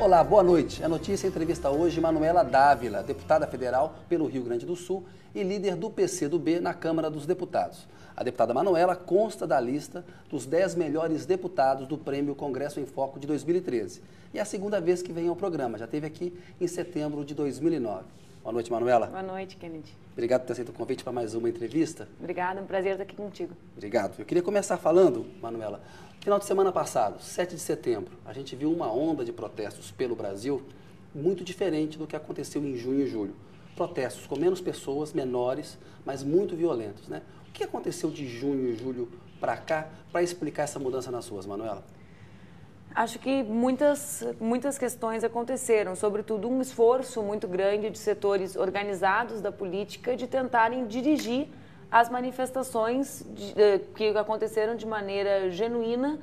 Olá, boa noite. A notícia entrevista hoje Manuela Dávila, deputada federal pelo Rio Grande do Sul e líder do PCdoB na Câmara dos Deputados. A deputada Manuela consta da lista dos 10 melhores deputados do Prêmio Congresso em Foco de 2013. E é a segunda vez que vem ao programa, já esteve aqui em setembro de 2009. Boa noite, Manuela. Boa noite, Kennedy. Obrigado por ter aceito o convite para mais uma entrevista. Obrigada, é um prazer estar aqui contigo. Obrigado. Eu queria começar falando, Manuela, final de semana passado, 7 de setembro, a gente viu uma onda de protestos pelo Brasil muito diferente do que aconteceu em junho e julho. Protestos com menos pessoas, menores, mas muito violentos, né? O que aconteceu de junho e julho para cá para explicar essa mudança nas ruas, Manuela? Acho que muitas questões aconteceram, sobretudo um esforço muito grande de setores organizados da política de tentarem dirigir as manifestações que aconteceram de maneira genuína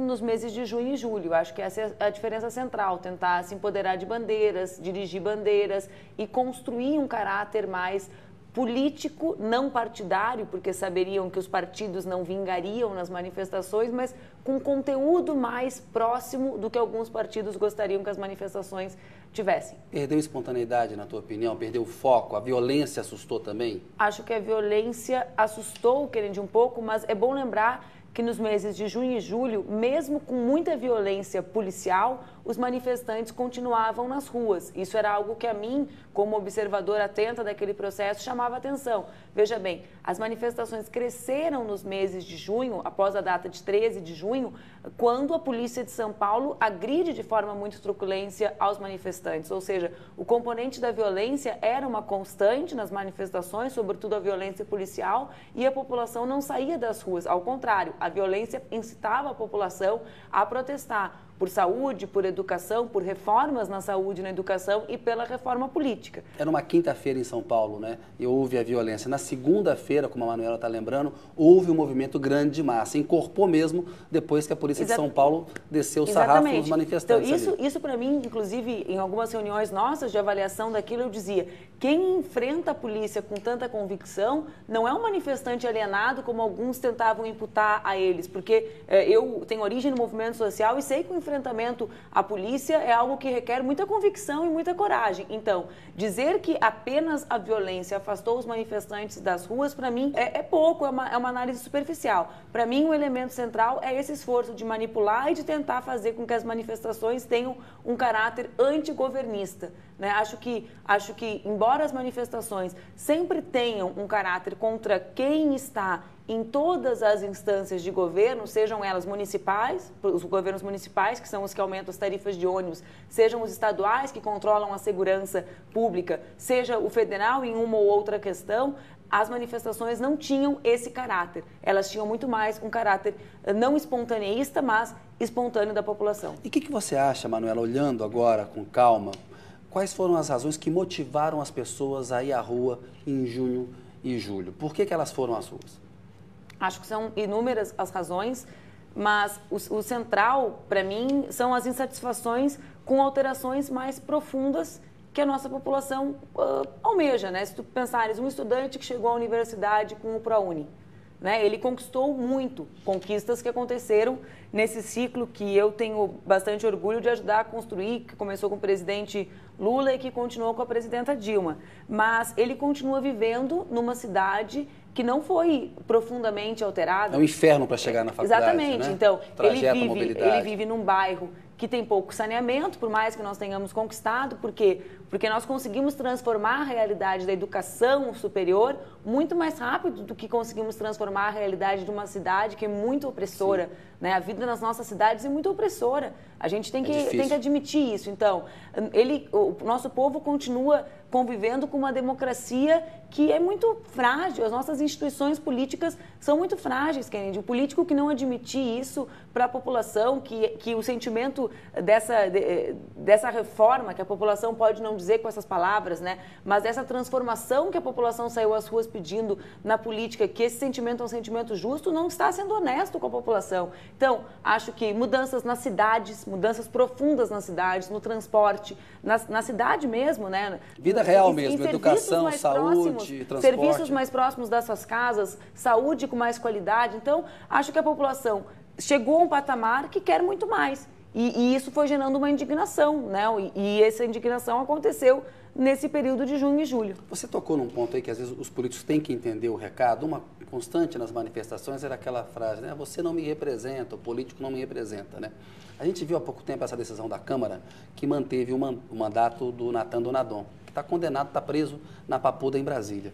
nos meses de junho e julho. Acho que essa é a diferença central, tentar se empoderar de bandeiras, dirigir bandeiras e construir um caráter mais político, não partidário, porque saberiam que os partidos não vingariam nas manifestações, mas com conteúdo mais próximo do que alguns partidos gostariam que as manifestações tivessem. Perdeu espontaneidade, na tua opinião? Perdeu o foco? A violência assustou também? Acho que a violência assustou, Kennedy, um pouco, mas é bom lembrar que nos meses de junho e julho, mesmo com muita violência policial, os manifestantes continuavam nas ruas. Isso era algo que a mim, como observadora atenta daquele processo, chamava atenção. Veja bem, as manifestações cresceram nos meses de junho, após a data de 13 de junho, quando a polícia de São Paulo agride de forma muito truculência aos manifestantes. Ou seja, o componente da violência era uma constante nas manifestações, sobretudo a violência policial, e a população não saía das ruas. Ao contrário, a violência incitava a população a protestar por saúde, por educação, por reformas na saúde e na educação e pela reforma política. Era uma quinta-feira em São Paulo, né? E houve a violência. Na segunda-feira, como a Manuela está lembrando, houve um movimento grande de massa. Encorpou mesmo depois que a polícia de São Paulo desceu o sarrafo nos manifestantes. Então, isso para mim, inclusive, em algumas reuniões nossas de avaliação daquilo, eu dizia, quem enfrenta a polícia com tanta convicção não é um manifestante alienado, como alguns tentavam imputar a eles, porque eu tenho origem no movimento social e sei que o enfrentamento à polícia é algo que requer muita convicção e muita coragem. Então, dizer que apenas a violência afastou os manifestantes das ruas, para mim, é pouco, é uma análise superficial. Para mim, o elemento central é esse esforço de manipular e de tentar fazer com que as manifestações tenham um caráter antigovernista. Né? Acho que, embora as manifestações sempre tenham um caráter contra quem está em todas as instâncias de governo, sejam elas municipais, os governos municipais, que são os que aumentam as tarifas de ônibus, sejam os estaduais, que controlam a segurança pública, seja o federal em uma ou outra questão, as manifestações não tinham esse caráter. Elas tinham muito mais um caráter não espontaneísta, mas espontâneo da população. E o que você acha, Manuela, olhando agora com calma, quais foram as razões que motivaram as pessoas a ir à rua em junho e julho? Por que elas foram às ruas? Acho que são inúmeras as razões, mas o central, para mim, são as insatisfações com alterações mais profundas que a nossa população almeja, né? Se tu pensares, um estudante que chegou à universidade com o ProUni, né? Ele conquistou muito, conquistas que aconteceram nesse ciclo que eu tenho bastante orgulho de ajudar a construir, que começou com o presidente Lula e que continuou com a presidenta Dilma. Mas ele continua vivendo numa cidade que não foi profundamente alterada. É um inferno para chegar na faculdade. Exatamente. Né? Então, ele vive num bairro que tem pouco saneamento, por mais que nós tenhamos conquistado, porque nós conseguimos transformar a realidade da educação superior muito mais rápido do que conseguimos transformar a realidade de uma cidade que é muito opressora. Né? A vida nas nossas cidades é muito opressora. A gente tem que admitir isso. Então, o nosso povo continua convivendo com uma democracia que é muito frágil. As nossas instituições políticas são muito frágeis, Kennedy. O político que não admitir isso para a população, que o sentimento dessa reforma, que a população pode não dizer com essas palavras, né? Mas essa transformação que a população saiu às ruas pedindo na política, que esse sentimento é um sentimento justo, não está sendo honesto com a população. Então, acho que mudanças nas cidades, mudanças profundas nas cidades, no transporte, na cidade mesmo, né? Vida real mesmo, educação, saúde, transporte. Serviços mais próximos das suas casas, saúde com mais qualidade. Então, acho que a população chegou a um patamar que quer muito mais. E isso foi gerando uma indignação, né? E essa indignação aconteceu nesse período de junho e julho. Você tocou num ponto aí que às vezes os políticos têm que entender o recado. Uma constante nas manifestações era aquela frase, né? Você não me representa, o político não me representa, né? A gente viu há pouco tempo essa decisão da Câmara que manteve o mandato do Natan Donadon, que está condenado, está preso na Papuda, em Brasília.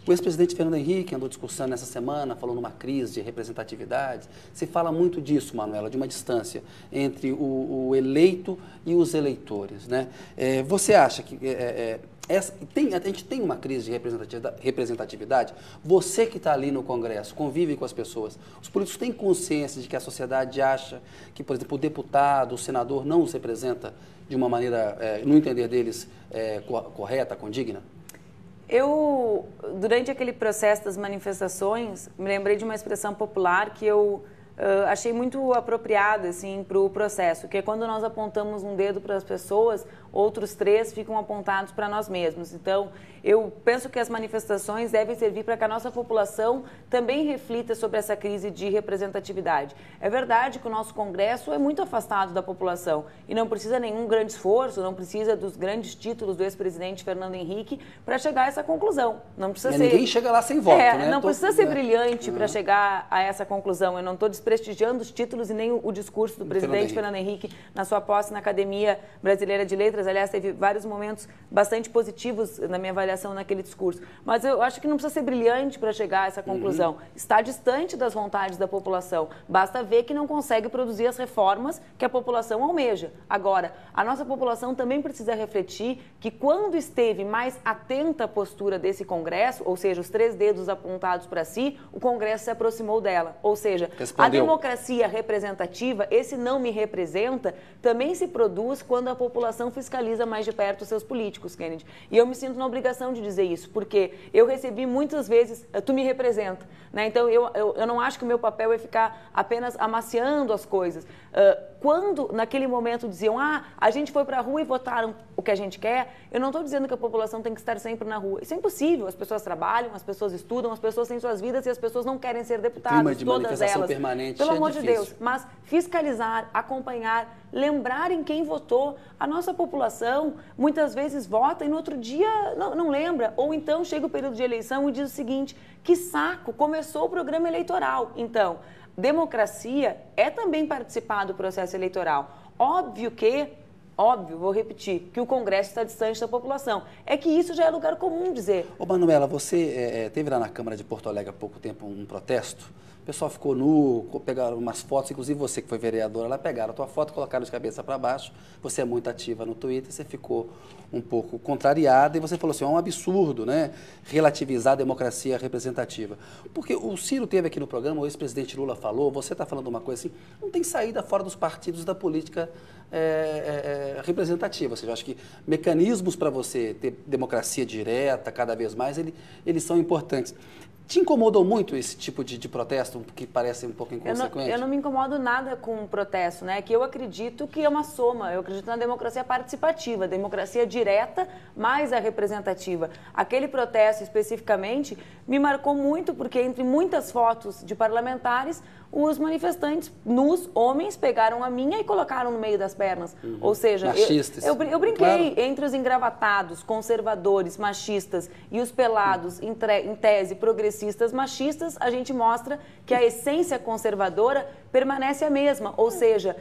O ex-presidente Fernando Henrique andou discursando nessa semana, falou numa crise de representatividade. Se fala muito disso, Manuela, de uma distância entre o eleito e os eleitores, né? Você acha que a gente tem uma crise de representatividade? Você que está ali no Congresso, convive com as pessoas, os políticos têm consciência de que a sociedade acha que, por exemplo, o deputado, o senador não os representa de uma maneira, no entender deles, correta, condigna? Eu, durante aquele processo das manifestações, me lembrei de uma expressão popular que eu achei muito apropriada assim, para o processo, que é quando nós apontamos um dedo para as pessoas, outros 3 ficam apontados para nós mesmos. Então, eu penso que as manifestações devem servir para que a nossa população também reflita sobre essa crise de representatividade. É verdade que o nosso Congresso é muito afastado da população e não precisa nenhum grande esforço, não precisa dos grandes títulos do ex-presidente Fernando Henrique para chegar a essa conclusão. Não precisa ser... Ninguém chega lá sem voto, né? Não precisa ser brilhante para chegar a essa conclusão. Eu não estou desprestigiando os títulos e nem o discurso do presidente Fernando Henrique na sua posse na Academia Brasileira de Letras. Aliás, teve vários momentos bastante positivos na minha avaliação naquele discurso. Mas eu acho que não precisa ser brilhante para chegar a essa conclusão. Está distante das vontades da população. Basta ver que não consegue produzir as reformas que a população almeja. Agora, a nossa população também precisa refletir que quando esteve mais atenta à postura desse Congresso, ou seja, os 3 dedos apontados para si, o Congresso se aproximou dela. Ou seja, a democracia representativa, esse não me representa, também se produz quando a população fiscaliza mais de perto os seus políticos, Kennedy. E eu me sinto na obrigação de dizer isso, porque eu recebi muitas vezes, tu me representa, né? Então eu não acho que o meu papel é ficar apenas amaciando as coisas. Quando naquele momento diziam, a gente foi para a rua e votaram o que a gente quer, eu não estou dizendo que a população tem que estar sempre na rua. Isso é impossível. As pessoas trabalham, as pessoas estudam, as pessoas têm suas vidas e as pessoas não querem ser deputadas, clima de todas elas. Permanente, pelo amor de difícil. Deus. Mas fiscalizar, acompanhar, lembrar em quem votou. A nossa população muitas vezes vota e no outro dia não lembra. Ou então chega o período de eleição e diz o seguinte, que saco, começou o programa eleitoral. Então, democracia é também participar do processo eleitoral. Óbvio, vou repetir, que o Congresso está distante da população. É que isso já é lugar comum dizer. Ô Manuela, você teve lá na Câmara de Porto Alegre há pouco tempo um protesto. O pessoal ficou nu, pegaram umas fotos, inclusive você que foi vereadora lá, pegaram a tua foto, colocaram de cabeça para baixo. Você é muito ativa no Twitter, você ficou um pouco contrariada e você falou assim, é um absurdo, né, relativizar a democracia representativa. Porque o Ciro teve aqui no programa, o ex-presidente Lula falou, você está falando uma coisa assim, não tem saída fora dos partidos da política representativa. Ou seja, acho que mecanismos para você ter democracia direta cada vez mais, eles são importantes. Te incomodou muito esse tipo de protesto que parece um pouco inconsequente? Eu não me incomodo nada com o protesto, né? Que eu acredito que é uma soma, eu acredito na democracia participativa, democracia direta mais a representativa. Aquele protesto especificamente me marcou muito porque entre muitas fotos de parlamentares, os manifestantes nus, homens, pegaram a minha e colocaram no meio das pernas. Ou seja, machistas. Eu brinquei entre os engravatados, conservadores, machistas e os pelados, em tese, progressistas, machistas, a gente mostra que a essência conservadora permanece a mesma. Ou seja,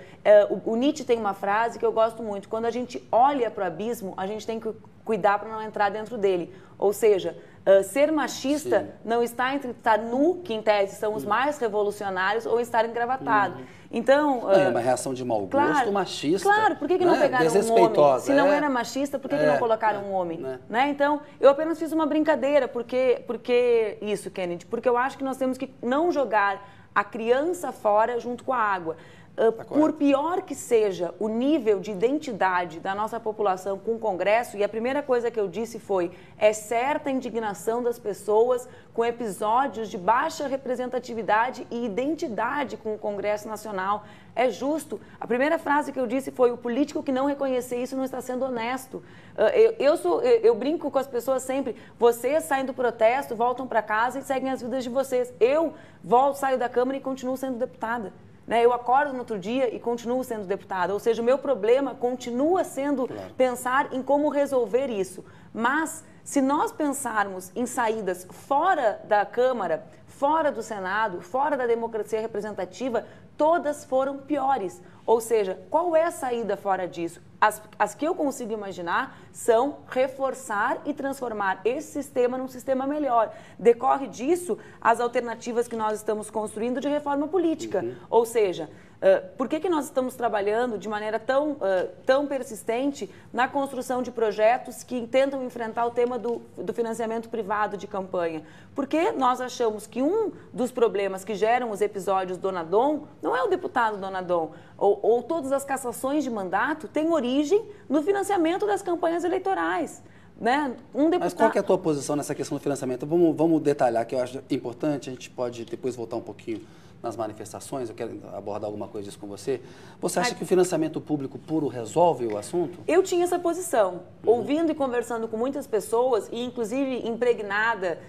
o Nietzsche tem uma frase que eu gosto muito, quando a gente olha para o abismo, a gente tem que cuidar para não entrar dentro dele. Ou seja, ser machista não está entre estar nu, que em tese são os mais revolucionários, ou estar engravatado. Então, é uma reação de mau gosto machista. Claro, por que não pegaram um homem? Se não era machista, por que não colocaram um homem? Né? Então, eu apenas fiz uma brincadeira. Porque isso, Kennedy? Porque eu acho que nós temos que não jogar a criança fora junto com a água. Por pior que seja o nível de identidade da nossa população com o Congresso, e a primeira coisa que eu disse foi, é certa a indignação das pessoas com episódios de baixa representatividade e identidade com o Congresso Nacional. É justo. A primeira frase que eu disse foi, o político que não reconhecer isso não está sendo honesto. Eu brinco com as pessoas sempre, vocês saem do protesto, voltam para casa e seguem as vidas de vocês. Eu saio da Câmara e continuo sendo deputada. né? Eu acordo no outro dia e continuo sendo deputada. Ou seja, o meu problema continua sendo pensar em como resolver isso. Mas, se nós pensarmos em saídas fora da Câmara, fora do Senado, fora da democracia representativa, todas foram piores. Ou seja, qual é a saída fora disso? As que eu consigo imaginar são reforçar e transformar esse sistema num sistema melhor. Decorre disso as alternativas que nós estamos construindo de reforma política. Ou seja, por que nós estamos trabalhando de maneira tão persistente na construção de projetos que tentam enfrentar o tema do financiamento privado de campanha? Porque nós achamos que um dos problemas que geram os episódios Donadon não é o deputado Donadon, ou todas as cassações de mandato têm origem no financiamento das campanhas eleitorais. Né? Mas qual que é a tua posição nessa questão do financiamento? Vamos detalhar, que eu acho importante, a gente pode depois voltar um pouquinho nas manifestações, eu quero abordar alguma coisa disso com você. Você acha que o financiamento público puro resolve o assunto? Eu tinha essa posição, ouvindo e conversando com muitas pessoas, e inclusive impregnada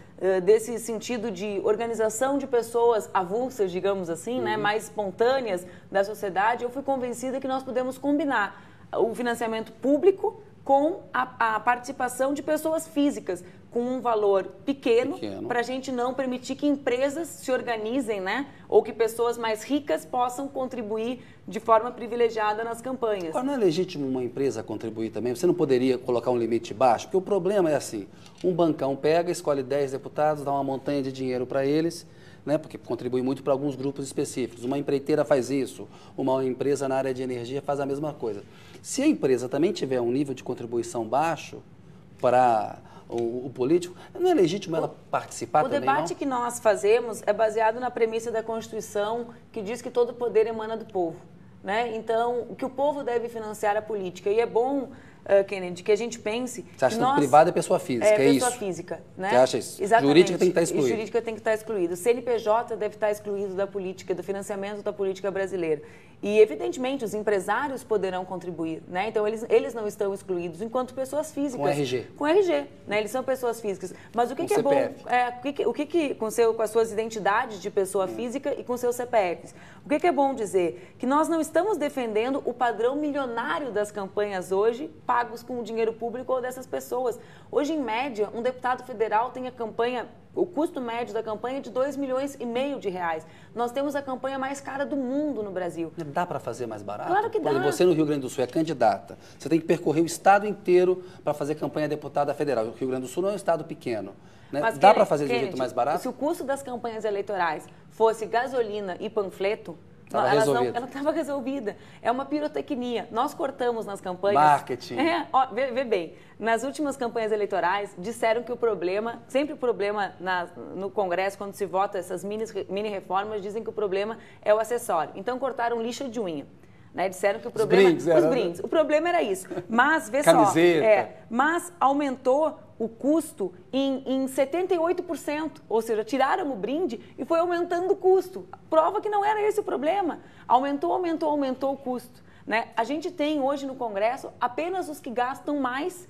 desse sentido de organização de pessoas avulsas, digamos assim, né, mais espontâneas da sociedade, eu fui convencida que nós podemos combinar o financiamento público com a participação de pessoas físicas, com um valor pequeno. Para a gente não permitir que empresas se organizem, né? Ou que pessoas mais ricas possam contribuir de forma privilegiada nas campanhas. Agora, não é legítimo uma empresa contribuir também? Você não poderia colocar um limite baixo? Porque o problema é assim, um bancão pega, escolhe 10 deputados, dá uma montanha de dinheiro para eles, né, porque contribui muito para alguns grupos específicos. Uma empreiteira faz isso, uma empresa na área de energia faz a mesma coisa. Se a empresa também tiver um nível de contribuição baixo para o político, não é legítimo ela participar também, não? O debate que nós fazemos é baseado na premissa da Constituição, que diz que todo poder emana do povo, né? Então, que o povo deve financiar a política. E é bom, Kennedy, que a gente pense... Você acha que o privado é pessoa física, é isso? É pessoa física, né? Você acha isso? Exatamente. Jurídica tem que estar excluída. Jurídica tem que estar excluída. O CNPJ deve estar excluído da política, do financiamento da política brasileira. E, evidentemente, os empresários poderão contribuir, né? Então, eles não estão excluídos enquanto pessoas físicas. Com RG. Com RG, né? Eles são pessoas físicas. Mas o que é bom... com as suas identidades de pessoa física e com seus CPFs. O que é bom dizer? Que nós não estamos defendendo o padrão milionário das campanhas hoje, pagos com o dinheiro público ou dessas pessoas. Hoje, em média, um deputado federal tem o custo médio da campanha é de R$2,5 milhões de reais. Nós temos a campanha mais cara do mundo no Brasil. Dá para fazer mais barato? Claro que dá. Por exemplo, você no Rio Grande do Sul é candidata. Você tem que percorrer o estado inteiro para fazer campanha deputada federal. O Rio Grande do Sul não é um estado pequeno. Né? Mas, dá para fazer de um jeito mais barato? Se o custo das campanhas eleitorais fosse gasolina e panfleto, ela estava resolvida. É uma pirotecnia. Nós cortamos nas campanhas... Marketing. Vê bem, nas últimas campanhas eleitorais, disseram que sempre o problema no Congresso, quando se vota essas mini-reformas, dizem que o problema é o acessório. Então, cortaram lixa de unha. Né? Disseram que o problema... Os brindes. O problema era isso. Mas, vê Camiseta. Mas aumentou o custo em 78%, ou seja, tiraram o brinde e foi aumentando o custo. Prova que não era esse o problema. Aumentou o custo. Né? A gente tem hoje no Congresso apenas os que gastam mais,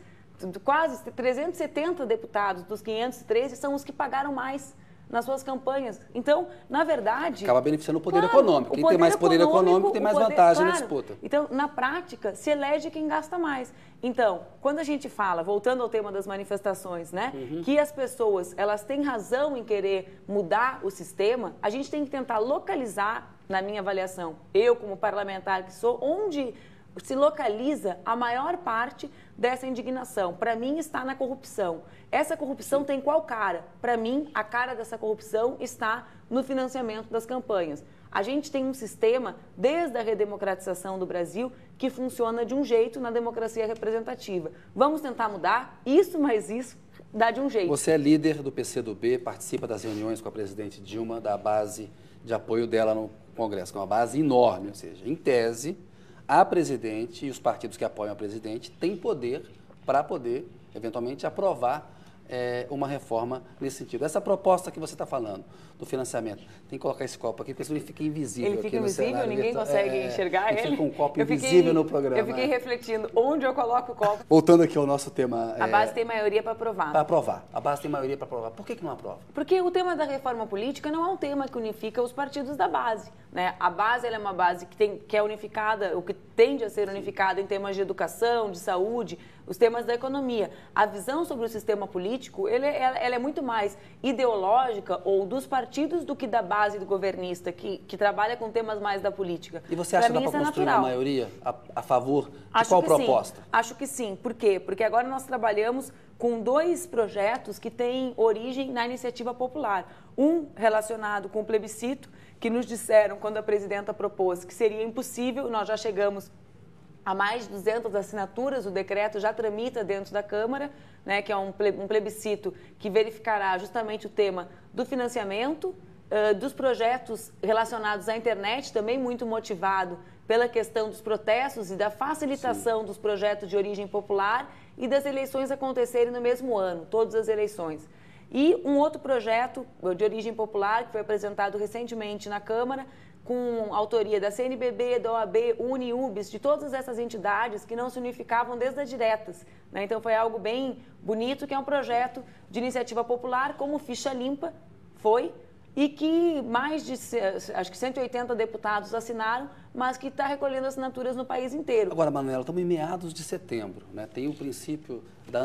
quase 370 deputados dos 513 são os que pagaram mais nas suas campanhas. Então, na verdade... Acaba beneficiando o poder econômico. Quem tem mais poder econômico tem mais vantagem na disputa. Então, na prática, se elege quem gasta mais. Então, quando a gente fala, voltando ao tema das manifestações, né, que as pessoas, elas têm razão em querer mudar o sistema, a gente tem que tentar localizar, na minha avaliação, eu como parlamentar que sou, onde se localiza a maior parte dessa indignação. Para mim, está na corrupção. Essa corrupção tem qual cara? Para mim, a cara dessa corrupção está no financiamento das campanhas. A gente tem um sistema, desde a redemocratização do Brasil, que funciona de um jeito na democracia representativa. Vamos tentar mudar isso, mas isso dá de um jeito. Você é líder do PCdoB, participa das reuniões com a presidente Dilma, da base de apoio dela no Congresso, que é uma base enorme, ou seja, em tese, a presidente e os partidos que apoiam a presidente têm poder para poder, eventualmente, aprovar uma reforma nesse sentido. Essa proposta que você está falando, do financiamento, tem que colocar esse copo aqui, porque senão ele fica invisível. Ele fica aqui invisível, no cenário, ninguém consegue enxergar ele. Fica um copo invisível no programa. Eu fiquei refletindo, onde eu coloco o copo? Voltando aqui ao nosso tema... A base tem maioria para aprovar. Para aprovar. A base tem maioria para aprovar. Por que não aprova? Porque o tema da reforma política não é um tema que unifica os partidos da base, né? A base ela é uma base que é unificada, o que tende a ser unificada em temas de educação, de saúde, os temas da economia. A visão sobre o sistema político, ela é muito mais ideológica ou dos partidos do que da base do governista, que trabalha com temas mais da política. E você acha que dá para construir uma maioria a favor de qual proposta? Sim. Acho que sim. Por quê? Porque agora nós trabalhamos com 2 projetos que têm origem na iniciativa popular. Um relacionado com o plebiscito, que nos disseram, quando a presidenta propôs, que seria impossível, nós já chegamos a mais de 200 assinaturas, o decreto já tramita dentro da Câmara, né, que é um plebiscito que verificará justamente o tema do financiamento, dos projetos relacionados à internet, também muito motivado pela questão dos protestos e da facilitação dos projetos de origem popular e das eleições acontecerem no mesmo ano, todas as eleições. E um outro projeto de origem popular que foi apresentado recentemente na Câmara, com autoria da CNBB, da OAB, UNE, UBS, de todas essas entidades que não se unificavam desde as diretas, né? Então foi algo bem bonito, que é um projeto de iniciativa popular, como ficha limpa foi, e que mais de, acho que 180 deputados assinaram, mas que está recolhendo assinaturas no país inteiro. Agora, Manuela, estamos em meados de setembro, né? Tem o princípio da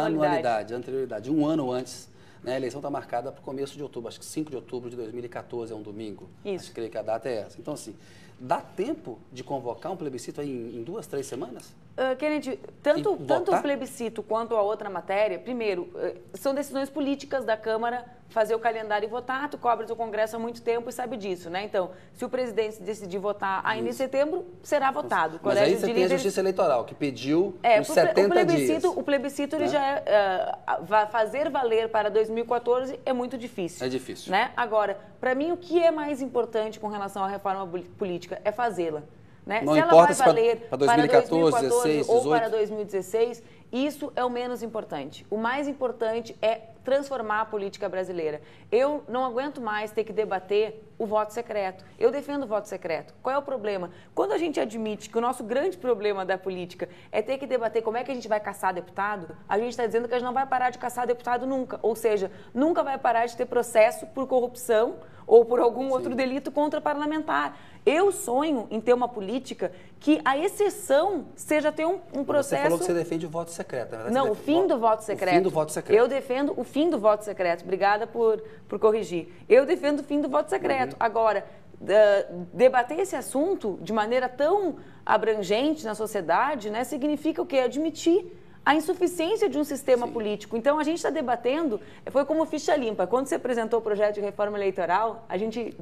anterioridade, um ano antes. A eleição está marcada para o começo de outubro, acho que 5 de outubro de 2014 é um domingo. Isso. Acho que creio que a data é essa. Então, assim, dá tempo de convocar um plebiscito aí em 2, 3 semanas? Kennedy, tanto o plebiscito quanto a outra matéria, primeiro, são decisões políticas da Câmara fazer o calendário e votar. Tu cobras o Congresso há muito tempo e sabe disso, né? Então, se o presidente decidir votar ainda em setembro, será votado. Mas aí você tem a Justiça Eleitoral, que pediu os 70 dias. O plebiscito, ele já vai fazer valer para 2014 é muito difícil. É difícil. Né? Agora, para mim, o que é mais importante com relação à reforma política é fazê-la. Né? Não se ela importa vai valer para 2014, 2016, ou para 2016, isso é o menos importante. O mais importante é transformar a política brasileira. Eu não aguento mais ter que debater o voto secreto. Eu defendo o voto secreto. Qual é o problema? Quando a gente admite que o nosso grande problema da política é ter que debater como é que a gente vai caçar deputado, a gente está dizendo que a gente não vai parar de caçar deputado nunca. Ou seja, nunca vai parar de ter processo por corrupção ou por algum outro delito contra parlamentar. Eu sonho em ter uma política que a exceção seja ter um processo... Você falou que você defende o voto secreto. Não, o fim do voto secreto. O fim do voto secreto. Eu defendo o fim do voto secreto. Obrigada por corrigir. Eu defendo o fim do voto secreto. Agora, debater esse assunto de maneira tão abrangente na sociedade, né, significa o quê? Admitir a insuficiência de um sistema político. Então, a gente está debatendo, foi como ficha limpa. Quando você apresentou o projeto de reforma eleitoral,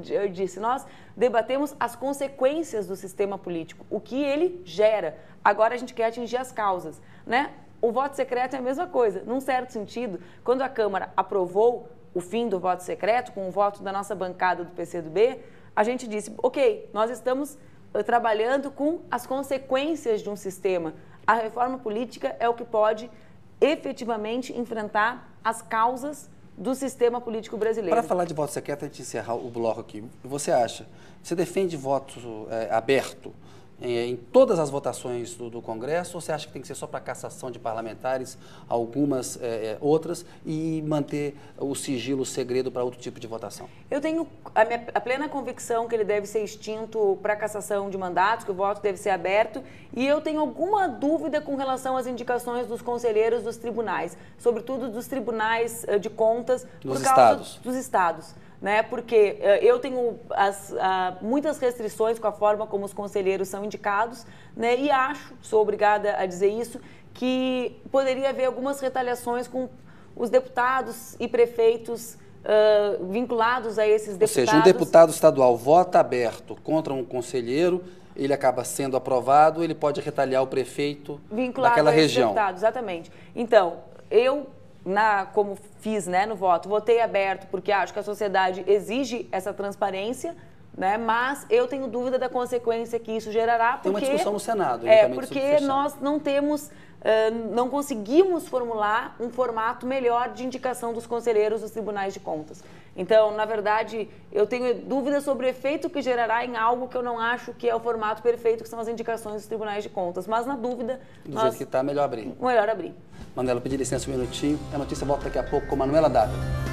eu disse, nós debatemos as consequências do sistema político, o que ele gera. Agora, a gente quer atingir as causas, né? O voto secreto é a mesma coisa. Num certo sentido, quando a Câmara aprovou o fim do voto secreto, com o voto da nossa bancada do PCdoB, a gente disse, ok, nós estamos trabalhando com as consequências de um sistema. A reforma política é o que pode efetivamente enfrentar as causas do sistema político brasileiro. Para falar de voto secreto, a gente encerrar o bloco aqui. Você acha, você defende voto aberto em todas as votações do Congresso, ou você acha que tem que ser só para cassação de parlamentares, algumas outras, e manter o sigilo, o segredo para outro tipo de votação? Eu tenho a plena convicção que ele deve ser extinto para cassação de mandatos, que o voto deve ser aberto, e eu tenho alguma dúvida com relação às indicações dos conselheiros dos tribunais, sobretudo dos tribunais de contas, por causa dos estados. Né? Porque eu tenho muitas restrições com a forma como os conselheiros são indicados, né? E sou obrigada a dizer isso, que poderia haver algumas retaliações com os deputados e prefeitos vinculados a esses deputados. Ou seja, um deputado estadual vota aberto contra um conselheiro, ele acaba sendo aprovado, ele pode retaliar o prefeito daquela região. Deputado, exatamente. Então, como fiz, né, no voto, votei aberto porque acho que a sociedade exige essa transparência, né, mas eu tenho dúvida da consequência que isso gerará. Tem uma discussão no Senado. Porque nós não temos não conseguimos formular um formato melhor de indicação dos conselheiros dos tribunais de contas. Então, na verdade, eu tenho dúvidas sobre o efeito que gerará em algo que eu não acho que é o formato perfeito, que são as indicações dos tribunais de contas. Mas, na dúvida... Do jeito que está, melhor abrir. Melhor abrir. Manuela, pedir licença um minutinho. A notícia volta daqui a pouco com Manuela Dávila.